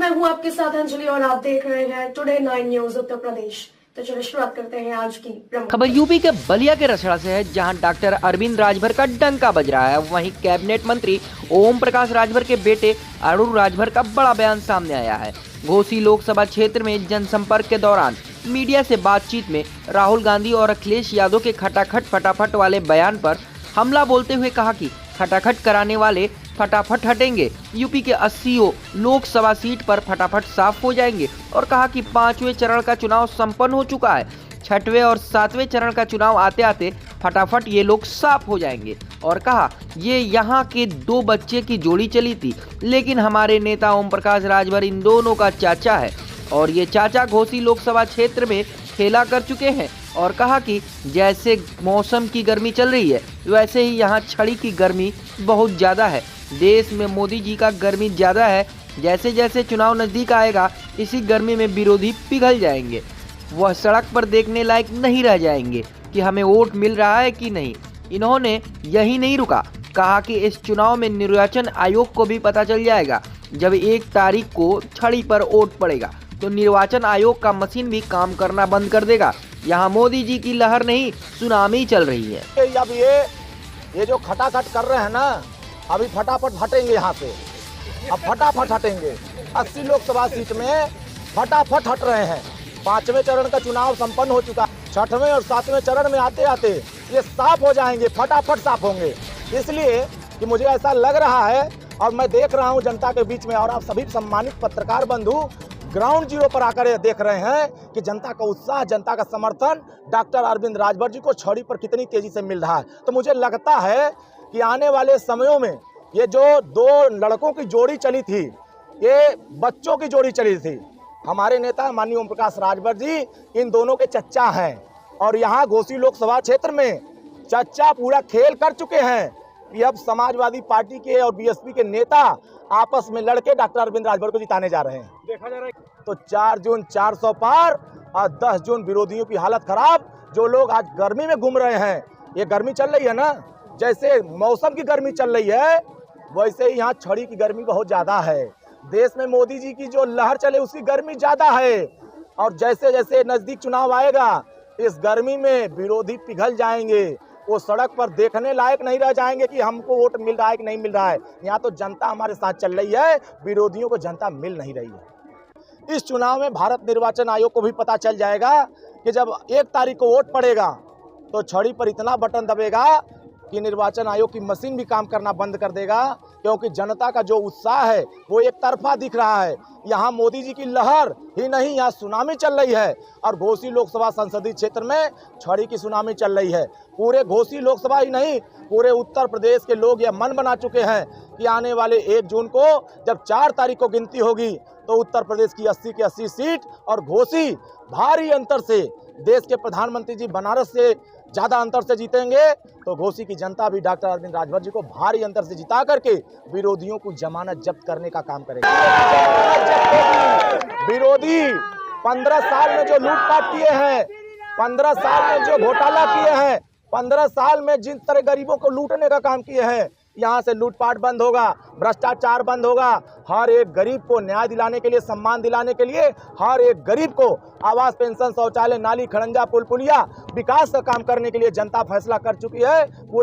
मैं हूं आपके साथ अंजलि और आप देख रहे हैं टुडे 9 न्यूज उत्तर प्रदेश। तो चलिए शुरुआत करते हैं आज की प्रमुख खबर यूपी के बलिया के रसड़ा से है, जहां डॉक्टर अरविंद राजभर का डंका बज रहा है। वहीं कैबिनेट मंत्री ओम प्रकाश राजभर के बेटे अरुण राजभर का बड़ा बयान सामने आया है। घोसी लोकसभा क्षेत्र में जनसंपर्क के दौरान मीडिया से बातचीत में राहुल गांधी और अखिलेश यादव के खटाखट फटाफट वाले बयान पर हमला बोलते हुए कहा कि खटाखट कराने वाले फटाफट हटेंगे, यूपी के 80 लोकसभा सीट पर फटाफट साफ हो जाएंगे और कहा कि 5वें चरण का चुनाव संपन्न हो चुका है। 6वें और 7वें चरण का चुनाव आते आते फटाफट ये लोग साफ हो जाएंगे और कहा ये यहाँ के 2 बच्चे की जोड़ी चली थी, लेकिन हमारे नेता ओम प्रकाश राजभर इन दोनों का चाचा है और ये चाचा घोसी लोकसभा क्षेत्र में खेला कर चुके हैं और कहा कि जैसे मौसम की गर्मी चल रही है वैसे ही यहाँ छड़ी की गर्मी बहुत ज़्यादा है। देश में मोदी जी का गर्मी ज़्यादा है, जैसे जैसे चुनाव नज़दीक आएगा इसी गर्मी में विरोधी पिघल जाएंगे, वह सड़क पर देखने लायक नहीं रह जाएंगे कि हमें वोट मिल रहा है कि नहीं। इन्होंने यही नहीं रुका, कहा कि इस चुनाव में निर्वाचन आयोग को भी पता चल जाएगा। जब 1 तारीख को छड़ी पर वोट पड़ेगा तो निर्वाचन आयोग का मशीन भी काम करना बंद कर देगा। यहाँ मोदी जी की लहर नहीं सुनामी चल रही है। अब ये जो खटाखट कर रहे हैं ना, अभी फटाफट हटेंगे यहाँ से, अब फटाफट हटेंगे। 80 लोकसभा सीट में फटाफट हट रहे हैं। 5वें चरण का चुनाव संपन्न हो चुका, 6वें और 7वें चरण में आते आते ये साफ हो जाएंगे, फटाफट साफ होंगे। इसलिए कि मुझे ऐसा लग रहा है और मैं देख रहा हूँ जनता के बीच में, और आप सभी सम्मानित पत्रकार बंधु ग्राउंड जीरो पर आकर ये देख रहे हैं कि जनता का उत्साह, जनता का समर्थन डॉक्टर अरविंद राजभर जी को छड़ी पर कितनी तेजी से मिल रहा है। तो मुझे लगता है कि आने वाले समयों में ये जो 2 लड़कों की जोड़ी चली थी, ये बच्चों की जोड़ी चली थी। हमारे नेता माननीय ओम प्रकाश राजभर जी इन दोनों के चच्चा हैं और यहाँ घोसी लोकसभा क्षेत्र में चच्चा पूरा खेल कर चुके हैं कि अब समाजवादी पार्टी के और बीएसपी के नेता आपस में लड़के डॉक्टर अरविंद राजभर को जिताने जा रहे हैं। देखा जा रहा है तो 4 जून 400 पार और 10 जून विरोधियों की हालत खराब। जो लोग आज गर्मी में घूम रहे हैं, ये गर्मी चल रही है ना, जैसे मौसम की गर्मी चल रही है वैसे ही यहाँ छड़ी की गर्मी बहुत ज़्यादा है। देश में मोदी जी की जो लहर चले उसकी गर्मी ज़्यादा है और जैसे जैसे नज़दीक चुनाव आएगा इस गर्मी में विरोधी पिघल जाएंगे, वो सड़क पर देखने लायक नहीं रह जाएंगे कि हमको वोट मिल रहा है कि नहीं मिल रहा है। यहाँ तो जनता हमारे साथ चल रही है, विरोधियों को जनता मिल नहीं रही है। इस चुनाव में भारत निर्वाचन आयोग को भी पता चल जाएगा कि जब 1 तारीख को वोट पड़ेगा तो छड़ी पर इतना बटन दबेगा कि निर्वाचन आयोग की मशीन भी काम करना बंद कर देगा, क्योंकि जनता का जो उत्साह है वो एक तरफा दिख रहा है। यहाँ मोदी जी की लहर ही नहीं, यहाँ सुनामी चल रही है और घोसी लोकसभा संसदीय क्षेत्र में छड़ी की सुनामी चल रही है। पूरे घोसी लोकसभा ही नहीं, पूरे उत्तर प्रदेश के लोग यह मन बना चुके हैं कि आने वाले 1 जून को जब 4 तारीख को गिनती होगी तो उत्तर प्रदेश की 80 की 80 सीट और घोसी भारी अंतर से, देश के प्रधानमंत्री जी बनारस से ज़्यादा अंतर से जीतेंगे तो घोसी की जनता भी डॉक्टर अरविंद राजभर जी को भारी अंतर से जिता करके विरोधियों को जमानत जब्त करने का काम करेगा। विरोधी 15 साल में जो लूटपाट किए हैं, 15 साल में जो घोटाला किए हैं, 15 साल में जिन तरह गरीबों को लूटने का काम किए हैं, यहाँ से लूटपाट बंद होगा, भ्रष्टाचार बंद होगा। हर एक गरीब को न्याय दिलाने के लिए, सम्मान दिलाने के लिए, हर एक गरीब को आवास, पेंशन, शौचालय, नाली, खड़ंजा, पुल पुलिया, विकास का काम करने के लिए जनता फैसला कर चुकी है। पूरे